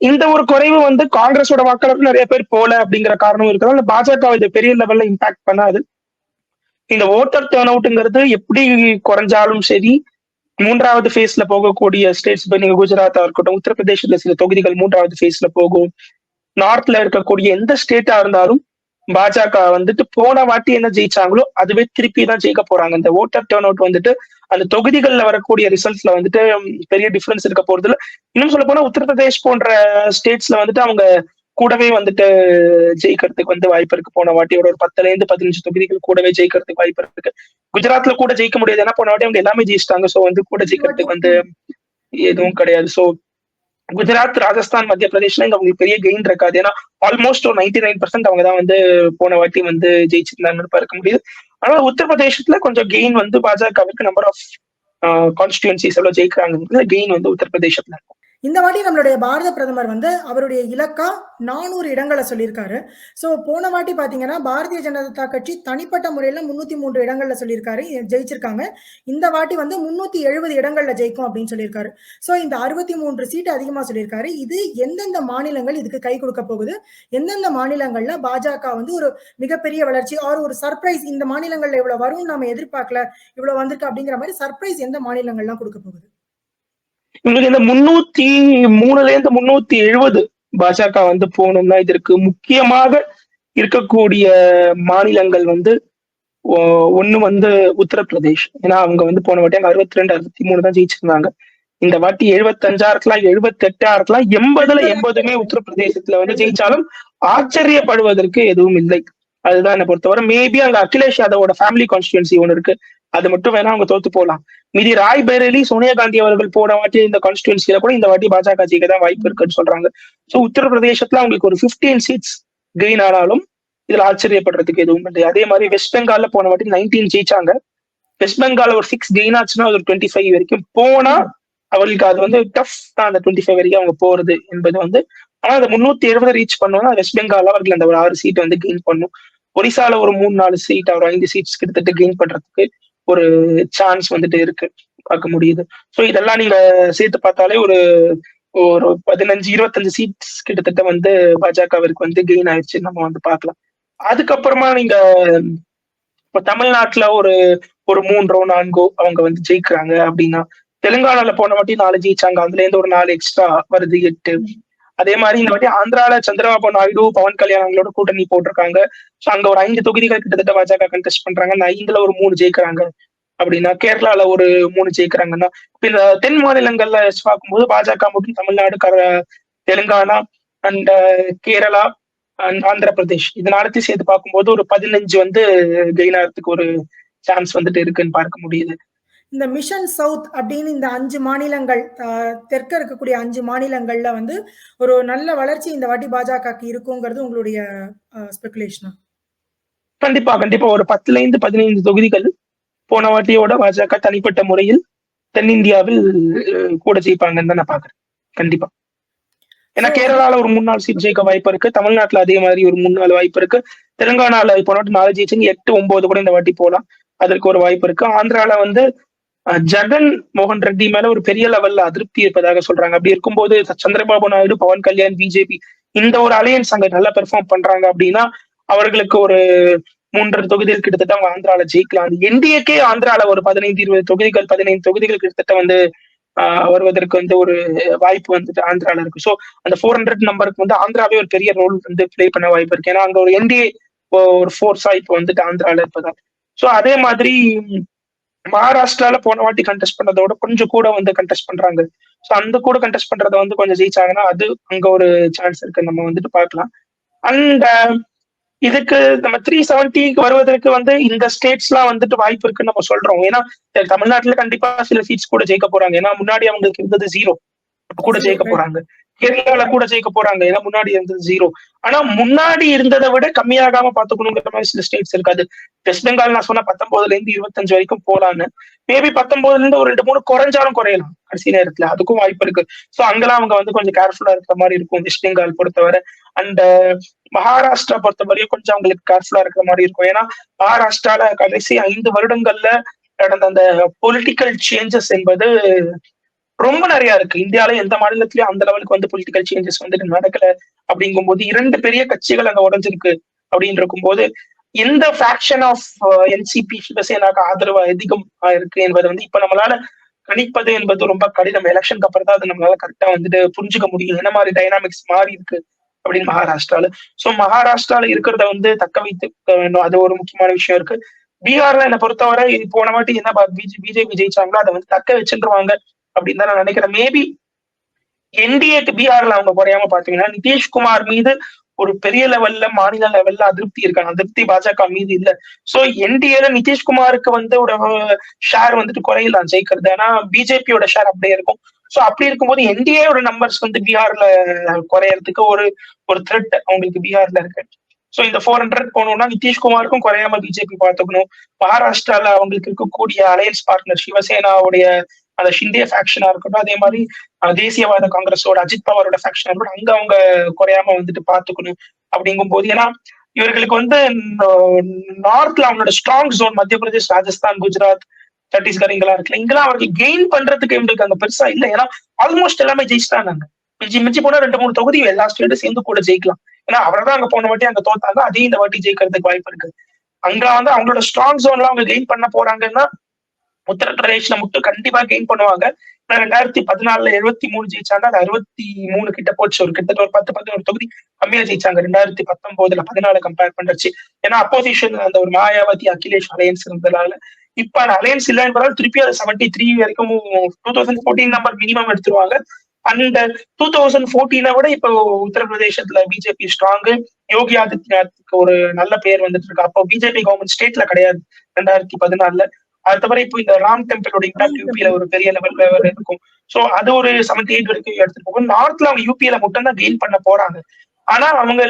இந்த ஒரு குறைவு வந்து காங்கிரஸோட வாக்காளர்கள் நிறைய பேர் போல அப்படிங்கிற காரணம் இருக்கிறதால பாஜக இது பெரிய லெவல்ல இம்பாக்ட் பண்ணாது. இந்த ஓட்டர் டேர்ன் அவுட்ங்கிறது எப்படி குறைஞ்சாலும் சரி 3வது ஃபேஸ்ல போகக்கூடிய ஸ்டேட்ஸ் இப்ப நீங்க குஜராத்தா இருக்கட்டும், உத்தரப்பிரதேசத்துல சில தொகுதிகள் 3வது ஃபேஸ்ல போகும். நார்த்ல இருக்கக்கூடிய எந்த ஸ்டேட்டா இருந்தாலும் பாஜக வந்துட்டு போன வாட்டி என்ன ஜெயிச்சாங்களோ அதுவே திருப்பி தான் ஜெயிக்க போறாங்க. இந்த ஓட்டர் டேர்ன் அவுட் வந்துட்டு அந்த தொகுதிகள்ல வரக்கூடிய ரிசல்ட்ஸ்ல வந்துட்டு பெரிய டிஃபரன்ஸ் இருக்க போறது இல்ல. இன்னும் சொல்ல போனா உத்தரப்பிரதேஷ் போன்ற ஸ்டேட்ஸ்ல வந்துட்டு அவங்க கூடவே வந்துட்டு ஜெயிக்கிறதுக்கு வந்து வாய்ப்பு இருக்கு. போன வாட்டியோட ஒரு 10-15 தொகுதிகள் கூடவே ஜெயிக்கிறதுக்கு வாய்ப்பு இருக்கு. குஜராத்ல கூட ஜெயிக்க முடியாது, ஏன்னா போன வாட்டி அவங்க எல்லாமே ஜெயிச்சிட்டாங்க. சோ வந்து கூட ஜெயிக்கிறதுக்கு வந்து எதுவும் கிடையாது. சோ குஜராத், ராஜஸ்தான், மத்திய பிரதேஷ்ல இங்க அவங்களுக்கு பெரிய கெயின் இருக்காது. ஏன்னா ஆல்மோஸ்ட் ஒரு 99% அவங்க தான் வந்து போன வாட்டி வந்து ஜெயிச்சிருந்தாங்கன்னு பார்க்க முடியுது. ஆனா உத்தரப்பிரதேசத்துல கொஞ்சம் கெயின் வந்து பாஜகவுக்கு நம்பர் ஆஃப் கான்ஸ்டிடுவன்சிஸ் எவ்வளவு ஜெயிக்கிறாங்க கெயின் வந்து உத்தரப்பிரதேசத்துல இருக்கும்.
இந்த வாட்டி நம்மளுடைய பாரத பிரதமர் வந்து அவருடைய இலக்கா 400 இடங்களை சொல்லியிருக்காரு. ஸோ போன வாட்டி பார்த்தீங்கன்னா பாரதிய ஜனதா கட்சி தனிப்பட்ட முறையில் 303 இடங்கள்ல சொல்லியிருக்காரு, ஜெயிச்சிருக்காங்க. இந்த வாட்டி வந்து 370 இடங்கள்ல ஜெயிக்கும் அப்படின்னு சொல்லியிருக்காரு. ஸோ இந்த 63 சீட்டு அதிகமாக சொல்லியிருக்காரு. இது எந்தெந்த மாநிலங்கள் இதுக்கு கை கொடுக்க போகுது, எந்தெந்த மாநிலங்கள்ல பாஜக வந்து ஒரு மிகப்பெரிய வளர்ச்சி ஒரு சர்ப்ரைஸ், இந்த மாநிலங்கள்ல இவ்வளவு வரும்னு நம்ம எதிர்பார்க்கல, இவ்வளவு வந்திருக்கு அப்படிங்கிற மாதிரி சர்ப்ரைஸ் எந்த மாநிலங்கள்லாம் கொடுக்க போகுது?
உங்களுக்கு இந்த 303ல 370 பாஜக வந்து போகணும்னா இதற்கு முக்கியமாக இருக்கக்கூடிய மாநிலங்கள் வந்து ஒண்ணு வந்து உத்தரப்பிரதேஷ். ஏன்னா அவங்க வந்து போன வாட்டி 62, 63 தான் ஜெயிச்சிருந்தாங்க. இந்த வாட்டி 75 இருக்கலாம், 78 இருக்கலாம், 80மே உத்தரப்பிரதேசத்துல வந்து ஜெயிச்சாலும் ஆச்சரியப்படுவதற்கு எதுவும் இல்லை. அதுதான் என்னை பொறுத்தவரை. மேபி அங்க அகிலேஷ் யாதவோட ஃபேமிலி கான்ஸ்டிடுவன்சி ஒண்ணு இருக்கு, அது மட்டும் வேணா அவங்க தோத்து போகலாம். மீதி ராய்பரேலி, சோனியா காந்தி அவர்கள் போன வாட்டி இந்த கான்ஸ்டிடுவன்சில கூட இந்த வாட்டி பாஜக ஜெயிக்க தான் வாய்ப்பு இருக்குன்னு சொல்றாங்க. சோ உத்தரப்பிரதேசத்துல அவங்களுக்கு ஒரு 15 சீட்ஸ் கெயின் ஆனாலும் இதுல ஆச்சரியப்படுறதுக்கு எதுவும் இல்லை. அதே மாதிரி வெஸ்ட் பெங்கால்ல போன வாட்டி 19 ஜெயிச்சாங்க. வெஸ்ட் பெங்கால் ஒரு 6 கெயின் ஆச்சுன்னா ஒரு 25 வரைக்கும் போனா அவங்களுக்கு அது வந்து டஃப் தான் அந்த 25 வரைக்கும் அவங்க போறது என்பது வந்து. ஆனா அந்த 370 ரீச் பண்ணோம்னா வெஸ்ட் பெங்கால் அவர்கள் அந்த ஒரு 6 சீட் வந்து கெயின் பண்ணும். ஒரிசால ஒரு 3-4 சீட், ஒரு 5 சீட்ஸ் கிட்டத்தட்ட கெயின் பண்றதுக்கு ஒரு சான்ஸ் வந்துட்டு இருக்கு, பார்க்க முடியுது. சோ இதெல்லாம் நீங்க சேர்த்து பார்த்தாலே ஒரு 15-25 சீட்ஸ் கிட்டத்தட்ட வந்து பாஜகவிற்கு வந்து கெயின் ஆயிடுச்சு நம்ம வந்து பார்க்கலாம். அதுக்கப்புறமா நீங்க இப்ப தமிழ்நாட்டுல ஒரு 3-4 அவங்க வந்து ஜெயிக்கிறாங்க அப்படின்னா, தெலுங்கானால போன வாட்டி 4 ஜெயிச்சாங்க, அதுல இருந்து ஒரு 4 எக்ஸ்ட்ரா வருது 8. அதே மாதிரி இந்த வாட்டி ஆந்திரால சந்திரபாபு நாயுடு, பவன் கல்யாண் அவங்களோட கூட்டணி போட்டிருக்காங்க. சோ அங்க ஒரு 5 தொகுதிகள் கிட்டத்தட்ட பாஜக கண்டெஸ்ட் பண்றாங்க. 5ல ஒரு 3 ஜெயிக்கிறாங்க அப்படின்னா, கேரளால ஒரு 3 ஜெயிக்கிறாங்கன்னா, இப்ப இந்த தென் மாநிலங்கள்ல பார்க்கும்போது பாஜக மட்டும் தமிழ்நாடு, தெலுங்கானா அண்ட் கேரளா அண்ட் ஆந்திர பிரதேஷ் இது நாளைக்கு சேர்த்து பார்க்கும்போது ஒரு 15 வந்து கெயின் ஆகிறதுக்கு ஒரு சான்ஸ் வந்துட்டு இருக்குன்னு பார்க்க முடியுது.
இந்த மிஷன் சவுத் அப்படின்னு இந்த 5 மாநிலங்கள் தெற்க இருக்கக்கூடிய 5 மாநிலங்கள்ல வந்து ஒரு நல்ல வளர்ச்சி இந்த வாட்டி பாஜகக்கு இருக்குங்கிறது உங்களுடைய ஸ்பெகுலேஷனா?
கண்டிப்பா கண்டிப்பா ஒரு 10-15 தொகுதிகள் போன வாட்டியோட பாஜக தனிப்பட்ட முறையில் தென்னிந்தியாவில் கூட ஜெயிப்பாங்கன்னு தான் நான் பாக்குறேன். கண்டிப்பா. ஏன்னா
ஸோ
கேரளால ஒரு 3-4 சீட் ஜெயிக்க வாய்ப்பு இருக்கு. தமிழ்நாட்டுல அதே மாதிரி ஒரு 3-4 வாய்ப்பு இருக்கு. தெலுங்கானால இப்போ 4 ஜெயிச்சுங்க 8-9 கூட இந்த வாட்டி போலாம். அதற்கு ஒரு வாய்ப்பு இருக்கு. ஆந்திரால வந்து ஜெகன் மோகன் ரெட்டி மேல ஒரு பெரிய லெவல்ல அதிருப்தி இருப்பதாக சொல்றாங்க. அப்படி இருக்கும்போது சந்திரபாபு நாயுடு, பவன் கல்யாண், பிஜேபி இந்த ஒரு அலையன்ஸ் அங்க நல்லா பெர்ஃபார்ம் பண்றாங்க அப்படின்னா அவர்களுக்கு ஒரு 3 தொகுதிகள் கிட்டத்தட்ட அவங்க ஆந்திரால ஜெயிக்கலாம். அது என்டிஏக்கே ஆந்திரால ஒரு 15-20 தொகுதிகள் 15 தொகுதிகள் கிட்டத்தட்ட வந்து வருவதற்கு வந்து ஒரு வாய்ப்பு வந்துட்டு ஆந்திரால இருக்கு. ஸோ அந்த 400 நம்பருக்கு வந்து ஆந்திராவே ஒரு பெரிய ரோல் வந்து பிளே பண்ண வாய்ப்பு இருக்கு. ஏன்னா அங்க ஒரு என்டிஏ ஒரு ஃபோர்ஸா இப்போ வந்துட்டு ஆந்திரால இருப்பதா. ஸோ அதே மாதிரி மகாராஷ்டிரால போன வாட்டி கண்டெஸ்ட் பண்ணதோட கொஞ்சம் கூட வந்து கண்டெஸ்ட் பண்றாங்க. ஸோ அந்த கூட கண்டெஸ்ட் பண்றத வந்து கொஞ்சம் ஜெயிச்சாங்கன்னா அது அங்க ஒரு சான்ஸ் இருக்கு நம்ம வந்துட்டு பார்க்கலாம். அண்ட் இதுக்கு நம்ம 370 வருவதற்கு வந்து இந்த ஸ்டேட்ஸ் எல்லாம் வந்துட்டு வாய்ப்பு இருக்குன்னு நம்ம சொல்றோம். ஏன்னா தமிழ்நாட்டுல கண்டிப்பா சில சீட்ஸ் கூட ஜெயிக்க போறாங்க. ஏன்னா முன்னாடி அவங்களுக்கு இருந்தது 0 கூட ஜெயிக்க போறாங்க. கேரளால கூட ஜெயிக்க போறாங்க. ஏன்னா முன்னாடி இருந்தது 0. ஆனா முன்னாடி இருந்ததை விட கம்மியாகாம பாத்துக்கணுங்கிற மாதிரி சில ஸ்டேட்ஸ் இருக்காது. வெஸ்ட் பெங்கால் நான் சொன்ன 19-25 வரைக்கும் போலான்னு. மேபி 19 ஒரு 2-3 குறைஞ்சாலும் குறையலாம் கடைசி நேரத்துல. அதுக்கும் வாய்ப்பு இருக்கு. சோ அங்கெல்லாம் அவங்க வந்து கொஞ்சம் கேர்ஃபுல்லா இருக்கிற மாதிரி இருக்கும் வெஸ்ட் பெங்கால் பொறுத்தவரை. அண்ட் மகாராஷ்டிரா பொறுத்தவரையும் கொஞ்சம் அவங்களுக்கு கேர்ஃபுல்லா இருக்கிற மாதிரி இருக்கும். ஏன்னா மகாராஷ்டிரால கடைசி 5 வருடங்கள்ல நடந்த அந்த பொலிட்டிக்கல் சேஞ்சஸ் என்பது ரொம்ப நிறைய இருக்கு. இந்தியால எந்த மாநிலத்திலயும் அந்த லெவலுக்கு வந்து பொலிட்டிக்கல் சேஞ்சஸ் வந்துட்டு நடக்கல. அப்படிங்கும்போது 2 பெரிய கட்சிகள் அங்க உடஞ்சிருக்கு அப்படின்னு இருக்கும்போது எந்த ஃபேக்ஷன் ஆஃப் என்சிபி சிவசேனாக்கு ஆதரவு அதிகம் இருக்கு என்பது வந்து இப்ப நம்மளால கணிப்பது என்பது ரொம்ப கடினம். எலெக்ஷனுக்கு அப்புறம் தான் அது நம்மளால கரெக்டா வந்துட்டு புரிஞ்சுக்க முடியும் என்ன மாதிரி டைனாமிக்ஸ் மாறி இருக்கு அப்படின்னு மகாராஷ்டிரால. சோ மகாராஷ்டிரால இருக்கிறத வந்து தக்க வைத்துக்க வேண்டும். அது ஒரு முக்கியமான விஷயம் இருக்கு. பீகார்ல என்னை பொறுத்தவரை போன வாட்டி என்ன பிஜேபி ஜெயிச்சாங்களோ அதை வந்து தக்க வச்சுருவாங்க அப்படின்னு தான் நான் நினைக்கிறேன். மேபி என்டிஏக்கு பீகார்ல அவங்க குறையாம பாத்தீங்கன்னா நிதிஷ்குமார் மீது ஒரு பெரிய லெவல்ல மாநில லெவல்ல அதிருப்தி இருக்காங்க. அதிருப்தி பாஜக மீது இல்ல. சோ என்டிஏல நிதிஷ்குமாருக்கு வந்து ஒரு ஷேர் வந்துட்டு குறையலாம் ஜெயிக்கிறது. ஆனா பிஜேபியோட ஷேர் அப்படியே இருக்கும். சோ அப்படி இருக்கும்போது என்டிஏயோட நம்பர்ஸ் வந்து பீகார்ல குறையறதுக்கு ஒரு ஒரு த்ரெட் அவங்களுக்கு பீகார்ல இருக்கு. சோ இந்த 400 போனோம்னா நிதிஷ்குமாருக்கும் குறையாம பிஜேபி பார்த்துக்கணும். மகாராஷ்டிரால அவங்களுக்கு இருக்கக்கூடிய அலையன்ஸ் பார்ட்னர் சிவசேனாவுடைய அந்த ஷிண்டே ஃபேக்ஷனா இருக்கட்டும், அதே மாதிரி தேசியவாத காங்கிரஸோட அஜித் பவாரோட ஃபேக்ஷனா இருக்கட்டும், அங்க அவங்க குறையாம வந்துட்டு பாத்துக்கணும். அப்படிங்கும் போது ஏன்னா இவர்களுக்கு வந்து நார்த்ல அவங்களோட ஸ்ட்ராங் ஜோன் மத்திய பிரதேஷ், ராஜஸ்தான், குஜராத், சத்தீஸ்கர் இங்கெல்லாம் இருக்குல்ல, இங்கெல்லாம் அவர்கள் கெயின் பண்றதுக்கு இவங்களுக்கு அங்க பெருசா இல்ல. ஏன்னா ஆல்மோஸ்ட் எல்லாமே ஜெயிச்சிட்டாங்க. மிஞ்சி போனா 2-3 தொகுதி எல்லா ஸ்டேட்டும் சேர்ந்து கூட ஜெயிக்கலாம். ஏன்னா அவர்தான் அங்க போன வாட்டி அங்க தோத்தாங்க. அதே இந்த வாட்டி ஜெயிக்கிறதுக்கு வாய்ப்பு இருக்கு. அங்க வந்து அவங்களோட ஸ்ட்ராங் ஜோன்ல அவங்க கெயின் பண்ண போறாங்கன்னா உத்தரப்பிரதேஷ்ல மட்டும் கண்டிப்பா கெயின் பண்ணுவாங்க. 2014 73 ஜெயிச்சாங்க. அது 63 கிட்ட போச்சு. ஒரு கிட்டத்தட்ட ஒரு 10-11 தொகுதி கம்மியா ஜெயிச்சாங்க 2019 14 கம்பேர் பண்றச்சு. ஏன்னா அப்போசிஷன் அந்த ஒரு மாயாவதி அகிலேஷ் அலையன்ஸ் இருந்ததால இப்ப அந்த அலையன்ஸ் இல்ல என்பதால் திருப்பி அது 73 வரைக்கும் 2014 நம்பர் மினிமம் எடுத்துருவாங்க. அந்த 2014 விட இப்போ உத்தரப்பிரதேசத்துல பிஜேபி ஸ்ட்ராங். யோகி ஆதித்யநாத்துக்கு ஒரு நல்ல பேர் வந்துட்டு இருக்கு. அப்போ பிஜேபி கவர்மெண்ட் ஸ்டேட்ல கிடையாது 2014. அது தவிர இப்போ இந்த ராம் டெம்பிளோட இம்பாக்ட் யூபியில ஒரு பெரிய லெவல்ல இருக்கும். சோ அது ஒரு 78 வரைக்கும் எடுத்துட்டு போகும். நார்த்ல அவங்க யூபியில மட்டும் தான் கெயின் பண்ண போறாங்க. ஆனா அவங்க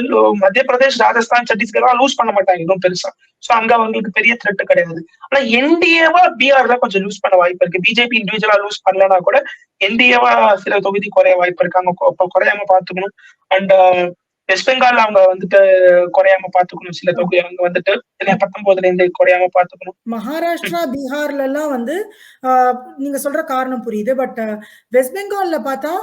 மத்திய பிரதேஷ், ராஜஸ்தான், சத்தீஸ்கர் லூஸ் பண்ண மாட்டாங்க இன்னும் பெருசா. சோ அங்க அவங்களுக்கு பெரிய த்ரெட் கிடையாது. ஆனா என்டிஏவா பீகார்ல கொஞ்சம் லூஸ் பண்ண வாய்ப்பு இருக்கு. பிஜேபி இண்டிவிஜுவலா லூஸ் பண்ணலன்னா கூட என்டிஏவா சில தொகுதி குறைய வாய்ப்பு இருக்கு. அவங்க குறையாம பாத்துக்கணும். அண்ட் வெஸ்ட் பெங்கால் அவங்க வந்துட்டு குறையாம பாத்துக்கணும். சில தொகுதி அவங்க வந்துட்டு 19 குறையாம பாத்துக்கணும்.
மகாராஷ்டிரா, பீகார்ல எல்லாம் வந்து நீங்க சொல்ற காரணம் புரியுது. பட் வெஸ்ட் பெங்கால்ல பார்த்தா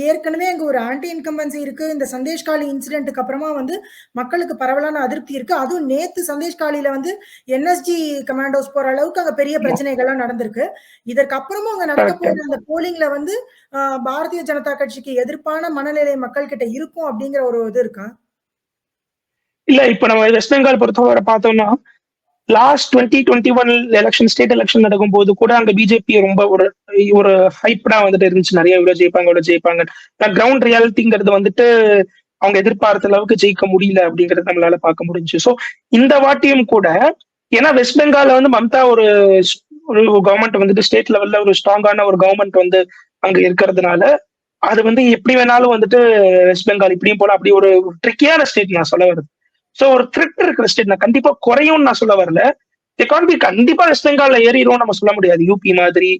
ஏற்கனவே அங்க ஒரு ஆன்டி இன்கம்பன்சி இருக்கு. இந்த சந்தேஷ்காலி இன்சிடென்ட்க்கு அப்புறமா வந்து மக்களுக்கு பரவலான அதிருப்தி இருக்கு. அதுவும் நேத்து சந்தேஷ்காலியில வந்து என்எஸ்ஜி கமாண்டோஸ் போற அளவுக்கு அங்க பெரிய பிரச்சனைகள்லாம் நடந்திருக்கு. இதற்கு அப்புறமும் அங்க நடக்க போற அந்த போலிங்ல வந்து பாரதிய ஜனதா கட்சிக்கு எதிர்ப்பான மனநிலை மக்கள் கிட்ட இருக்கும் அப்படிங்கிற ஒரு இது இருக்கா?
இல்ல இப்ப நம்ம வெஸ்ட் பெங்கால் பொறுத்தவரை பார்த்தோம்னா லாஸ்ட் 2021 எலெக்ஷன் ஸ்டேட் எலெக்ஷன் நடக்கும் போது கூட அங்க பிஜேபி ரொம்ப ஒரு ஒரு ஹைப்டா வந்துட்டு இருந்துச்சு. நிறைய இவ்வளவு ஜெயிப்பாங்க இவ்வளவு ஜெயிப்பாங்க. கிரவுண்ட் ரியாலிட்டிங்கிறது வந்துட்டு அவங்க எதிர்பார்த்த அளவுக்கு ஜெயிக்க முடியல அப்படிங்கறத நம்மளால பார்க்க முடிஞ்சு. சோ இந்த வாட்டியும் கூட ஏன்னா வெஸ்ட் பெங்கால்ல வந்து மம்தா ஒரு ஒரு கவர்மெண்ட் வந்துட்டு ஸ்டேட் லெவல்ல ஒரு ஸ்ட்ராங்கான ஒரு கவர்மெண்ட் வந்து அங்க இருக்கிறதுனால அது வந்து எப்படி வேணாலும் வந்துட்டு வெஸ்ட் பெங்கால் இப்படியும் போல அப்படி ஒரு ட்ரிக்கியான ஸ்டேட் நான் சொல்ல வருது. சோ ஒரு த்ரெட் இருக்கிற ஸ்டேட் நான் கண்டிப்பா குறையும்னு நான் சொல்ல வரல. எக்கானமி கண்டிப்பா வெஸ்ட் பெங்கால்ல ஏறிடும் நம்ம சொல்ல முடியாது. யூபி மாதிரி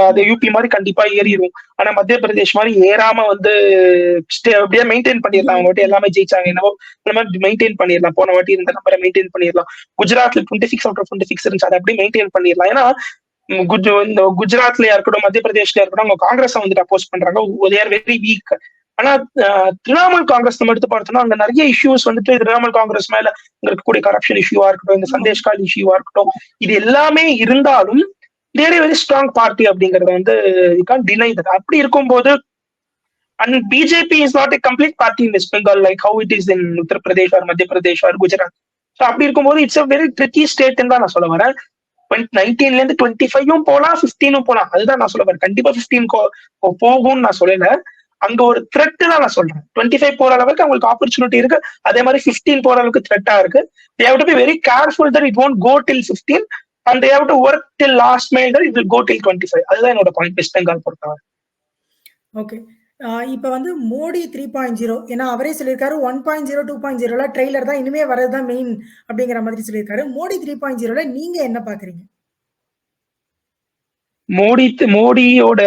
அது யூபி மாதிரி கண்டிப்பா ஏறிடும். ஆனா மத்திய பிரதேஷ் மாதிரி ஏறாம வந்து அப்படியே மெயின்டைன் பண்ணிடலாம். அவங்க வாட்டி எல்லாமே ஜெயிச்சாங்க என்னவோ அந்த மாதிரி மெயின்டைன் பண்ணிடலாம். போன வாட்டி இருந்த நம்பரை மெயின்டைன் பண்ணிடலாம். குஜராத்ல 26/26 இருந்துச்சு, அதை அப்படியே மெயின்டைன் பண்ணிடலாம். ஏன்னா இந்த குஜராத்லயா இருக்கட்டும், மத்திய பிரதேஷ்ல இருக்கட்டும், அவங்க காங்கிரஸ் வந்துட்டு அப்போஸ் பண்றாங்க. They are very weak. ஆனா திரிணாமுல் காங்கிரஸ் நம்ம எடுத்து பார்த்தோம்னா அங்க நிறைய இஷ்யூஸ் வந்துட்டு திரிணாமுல் காங்கிரஸ் மேல இருக்கக்கூடிய கரப்ஷன் இஷ்யூவா இருக்கட்டும், இந்த சந்தேஷ்கால் இஷ்யூவா இருக்கட்டும், இது எல்லாமே இருந்தாலும் வெரி வெரி ஸ்ட்ராங் பார்ட்டி அப்படிங்கறத வந்து யூ கான்ட் டினை தட். அப்படி இருக்கும்போது and BJP is not a complete party in West Bengal like how it is in Uttar Pradesh or Madhya Pradesh or Gujarat. So அப்படி இருக்கும்போது இட்ஸ் அ வெரி ட்ரிக்கி ஸ்டேட்னு தான் நான் சொல்ல வரேன். 19ல இருந்து 25 போலாம், 15 போலாம். அதுதான் நான் சொல்ல வரேன். கண்டிப்பா 15 போகும்னு நான் சொல்லல. அங்க ஒரு த்ரெட் தான் நான் சொல்றேன். 25 போற அளவுக்கு அவங்களுக்கு ஆப்பர்ச்சுனிட்டி இருக்கு. அதே மாதிரி 15 போற அளவுக்கு த்ரெட்டா இருக்கு. They have to be very careful that it won't go till 15 and they have to work till last mile that it will go till 25. அதுதான் என்னோட பாயிண்ட் வெஸ்ட் பெங்கால் பொறுத்தவரை.
ஓகே. இப்ப வந்து மோடி 3.0 ஏன்னா அவரே சொல்லியிருக்காரு 1.0 2.0ல ட்ரெய்லர் தான் இனிமே வரதுதான் மெயின் அப்படிங்கிற மாதிரி சொல்லியிருக்காரு. மோடி 3.0ல நீங்க என்ன பாக்குறீங்க?
மோடியோட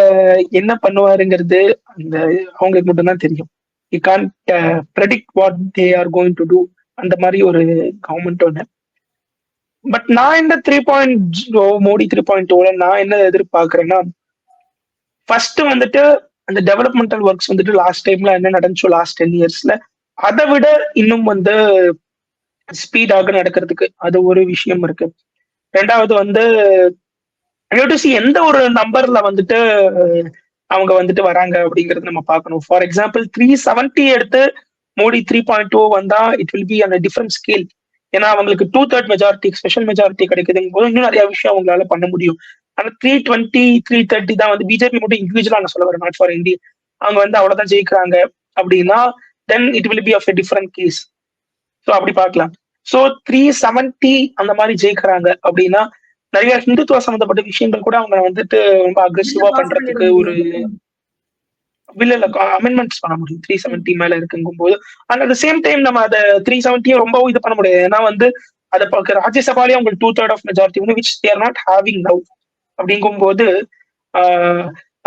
என்ன பண்ணுவாருங்கிறது அந்த அவங்களுக்கு மட்டும்தான் தெரியும். You can't predict what they are going to do. அந்த மாதிரி ஒரு கவர்மெண்ட் ஒன்று. பட் நான் இந்த 3.0 மோடி 3.0ல நான் என்ன எதிர்பார்க்கிறேன்னா, ஃபர்ஸ்ட் வந்துட்டு அந்த டெவலப்மெண்டல் ஒர்க்ஸ் வந்துட்டு லாஸ்ட் டைம்ல என்ன நடந்துச்சோ லாஸ்ட் 10 இயர்ஸ்ல அதை விட இன்னும் வந்து ஸ்பீடாக நடக்கிறதுக்கு அது ஒரு விஷயம் இருக்கு. ரெண்டாவது வந்து எந்த ஒரு நம்பர்ல வந்துட்டு அவங்க வந்துட்டு வராங்க அப்படிங்கறது நம்ம பார்க்கணும். ஃபார் எக்ஸாம்பிள் 370 எடுத்து மோடி 3.0 வந்தா இட் வில் பி அந்த டிஃபரண்ட் ஸ்கேல். ஏன்னா அவங்களுக்கு 2/3 மெஜாரிட்டி ஸ்பெஷல் மெஜாரிட்டி கிடைக்குதுங்க போது இன்னும் நிறைய விஷயம் அவங்களால பண்ண முடியும். ஆனா 320 330 தான் வந்து பிஜேபி மட்டும் இண்டிவிஜுவலா நான் சொல்ல வரேன், நாட் ஃபார் இந்தியா. அவங்க வந்து அவ்வளவுதான் ஜெயிக்கிறாங்க அப்படின்னா then it will be of a different case. So அப்படி பார்க்கலாம். ஸோ 370 அந்த மாதிரி ஜெயிக்கிறாங்க அப்படின்னா நிறைய ஹிந்துத்துவ சம்பந்தப்பட்ட விஷயங்கள் கூட அவங்க வந்துட்டு ரொம்ப அக்ரெசிவா பண்றதுக்கு ஒரு இல்ல அமெண்ட்மெண்ட்ஸ் பண்ண முடியும் 370 மேல இருக்குங்கும் போது. அண்ட் அட் சேம் டைம் நம்ம அதை 370 ரொம்ப இது பண்ண முடியாது. ஏன்னா வந்து அதை பார்க்க ராஜ்யசபாலேயே உங்களுக்கு 2/3 ஆஃப் மெஜாரிட்டி வந்து which there not having now. அப்படிங்கும் போது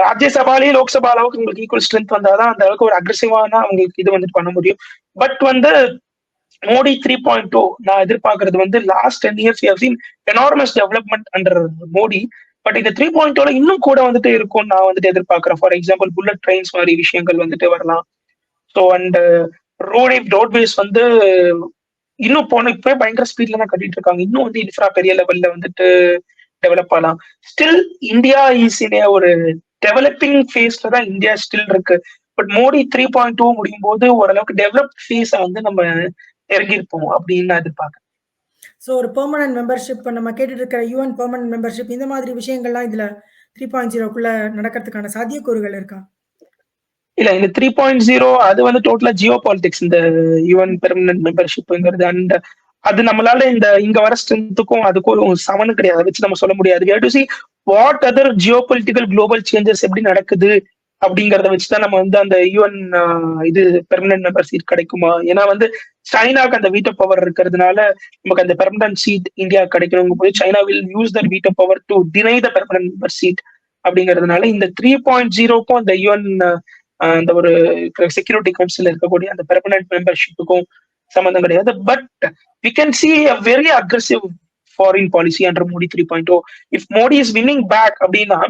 ராஜ்யசபாலேயே லோக்சபா அளவுக்கு உங்களுக்கு ஈக்குவல் ஸ்ட்ரென்த் வந்தாதான் அந்த அளவுக்கு ஒரு அக்ரெசிவான அவங்களுக்கு இது வந்துட்டு பண்ண முடியும். பட் வந்து மோடி 3.0 நான் எதிர்பார்க்கறது வந்து last 10 years we have seen enormous development under Modi. But இந்த 3.0ல இன்னும் கூட வந்துட்டு இருக்கும் நான் வந்துட்டு எதிர்பார்க்கிறேன். ஃபார் எக்ஸாம்பிள் புல்லட் ட்ரெயின்ஸ் மாதிரி விஷயங்கள் வந்துட்டு வரலாம். ஸோ அண்ட் ரோட்வேஸ் வந்து இன்னும் இப்பவே பயங்கர ஸ்பீட்ல தான் கட்டிட்டு இருக்காங்க. இன்னும் வந்து இன்ஃப்ரா பெரிய லெவல்ல வந்துட்டு டெவலப் ஆகலாம். ஸ்டில் இந்தியா இஸ் இன் ஒரு டெவலப்பிங் ஃபேஸ்ல தான் இந்தியா ஸ்டில் இருக்கு. பட் மோடி 3.0 முடியும் போது ஓரளவுக்கு டெவலப் ஃபேஸை வந்து நம்ம இறங்கியிருப்போம் அப்படின்னு நான் எதிர்பார்க்கிறேன்.
ஸோ ஒரு பெர்மனன்ட் மெம்பர்ஷிப் நம்ம கேட்டுட்டு இருக்கிற யூஎன் பெர்மனன்ட் மெம்பர்ஷிப் இந்த மாதிரி விஷயங்கள்லாம் இதுல 3.0க்குள்ள நடக்கிறதுக்கான சாத்தியக்கூறுகள் இருக்கா?
இல்ல இந்த 3.0 அது வந்து டோட்டலா ஜியோ பாலிடிக்ஸ் இந்த யூஎன் பெர்மனன்ட் மெம்பர்ஷிப்ங்கிறது. அண்ட் அது நம்மளால இங்க வர ஸ்ட்ரென்த்துக்கும் அதுக்கும் ஒரு சமன் கிடையாது. அதை வச்சு நம்ம சொல்ல முடியாது. We have to see what other geopolitical global changes எப்படி நடக்குது அப்படிங்கறத வச்சுதான் நம்ம வந்து அந்த யூஎன் இது பெர்மனன்ட் மெம்பர் சீட் கிடைக்குமா. ஏன்னா வந்து சைனாக்கு அந்த வீட்டோ பவர் இருக்கிறதுனால நமக்கு அந்த பெர்மனன்ட் சீட் இந்தியா கிடைக்கணும் போது China will use that veto power to deny the permanent member seat. அப்படிங்கிறதுனால இந்த 3.0க்கும் அந்த யூஎன் அந்த ஒரு செக்யூரிட்டி கவுன்சில் இருக்கக்கூடிய அந்த பெர்மனன்ட் மெம்பர்ஷிப்புக்கும் சம்பந்தம் கிடையாது. But we can see a very aggressive foreign policy under Modi 3.0. If Modi is winning back அப்படின்னா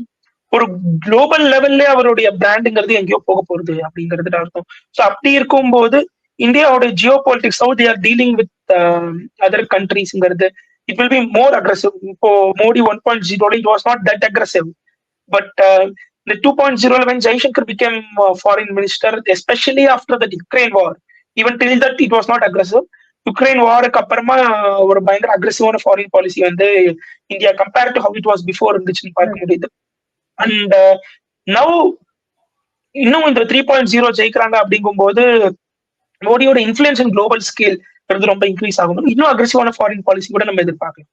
ஒரு குளோபல் லெவல்ல அவருடைய பிராண்டுங்கிறது எங்கேயோ போக போகுது அப்படிங்கிறது அர்த்தம். ஸோ அப்படி இருக்கும்போது இந்தியாவோட geopolitics how they are dealing with other கண்ட்ரீஸ்ங்கிறது it will be more aggressive. இப்போ Modi 1.0 it was not that aggressive. But இந்த 2.0 when Jaishankar became foreign minister, especially after the Ukraine war, even till that it was not aggressive. Ukraine வாருக்கு அப்புறமா ஒரு பயங்கர அக்ரெசிவான foreign policy வந்து India compare to how it was before இருந்துச்சுன்னு பார்க்க முடியுது. அண்ட் நவ் இன்னும் இந்த 3.0 ஜெயிக்கிறாங்க அப்படிங்கும் போது மோடியோட இன்ஃபுளுன்ஸ் இன் குளோபல் ஸ்கேல் ரொம்ப இன்க்ரீஸ் ஆகும். இன்னும் அக்ரெசிவான ஃபாரின் பாலிசி கூட நம்ம எதிர்பார்க்கலாம்.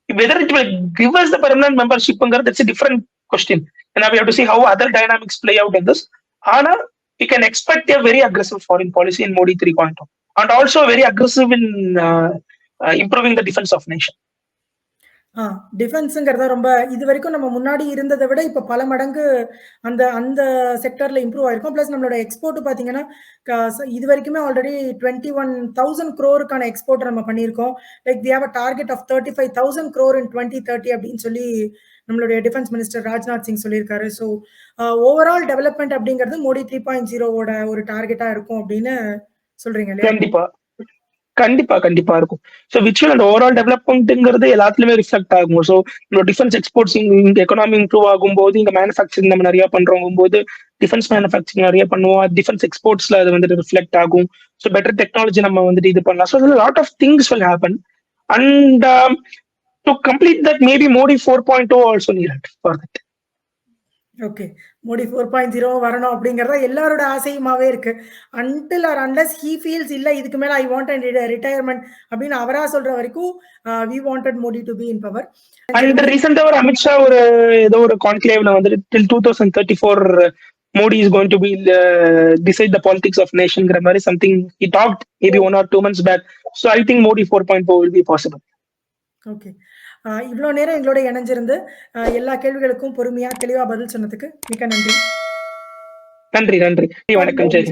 Whether it will give us the permanent membership, that's a different question. And now we have to see how other dynamics play out in this. Ana, we can expect a very aggressive foreign policy in Modi 3.0, and also very aggressive in improving the defense of nation.
டிஃபென்ஸ்ங்கிறத ரொம்ப இதுவரைக்கும் நம்ம முன்னாடி இருந்ததை விட இப்ப பல மடங்கு அந்த அந்த செக்டர்ல இம்ப்ரூவ் ஆயிருக்கும். பிளஸ் நம்மளோட எக்ஸ்போர்ட் பாத்தீங்கன்னா இது வரைக்குமே ஆல்ரெடி 21,000 crore எக்ஸ்போர்ட் நம்ம பண்ணியிருக்கோம். Like we have a target of 35,000 crore in 2030 அப்படின்னு சொல்லி நம்மளுடைய டிஃபென்ஸ் மினிஸ்டர் ராஜ்நாத் சிங் சொல்லியிருக்காரு. ஸோ ஓவரால் டெவலப்மெண்ட் அப்படிங்கிறது மோடி 3.0வோட ஒரு டார்கெட்டா இருக்கும் அப்படின்னு சொல்றீங்க இல்லையா?
கண்டிப்பா கண்டிப்பா கண்டிப்பா இருக்கும். ஸோ விச்சுவல் அந்த ஓவரால் டெவலப்மெண்ட்ங்கிறது எல்லாத்துலயுமே ரிஃப்ளெக்ட் ஆகும். ஸோ நம்ம டிஃபென்ஸ் எக்ஸ்போர்ட்ஸ் இங்க எக்கனாமி இம்ப்ரூவ் ஆகும்போது இங்க மேனுஃபேக்சரிங் நம்ம நிறைய பண்றோம் போது டிஃபென்ஸ் மேனுஃபேக்சரிங் நிறைய பண்ணுவோம். டிஃபென்ஸ் எக்ஸ்போர்ட்ஸ்ல அது வந்துட்டு ரிஃப்ளெக்ட் ஆகும். ஸோ பெட்டர் டெக்னாலஜி நம்ம வந்துட்டு இது பண்ணலாம். So lot of things will happen. And to complete that maybe Modi 4.0 also needed for that.
Okay, Modi 4.0 வரணும் அப்படிங்கறத எல்லாரோட ஆசையுமாவே இருக்கு. Until or unless he feels இல்ல இதுக்கு மேல ஐ வாண்ட் ரிட்டையர்மெண்ட் அப்படின்னு அவரா சொல்ற வரைக்கும் we wanted Modi to be in power.
And ரீசெண்டா ஒரு அமித்ஷா ஒரு ஏதோ ஒரு கான்க்ளேவ்ல வந்துட்டு till 2034 Modi is going to be decide the politics of nationங்கிற மாதிரி something he talked maybe 1 or 2 months back. So I think Modi 4.0 will be possible.
Okay, இவ்வளோ நேரம் எங்களோட இணைஞ்சிருந்து எல்லா கேள்விகளுக்கும் பொறுமையா தெளிவா பதில் சொன்னதுக்கு மிக்க நன்றி.
நன்றி நன்றி. வணக்கம். ஜெய்.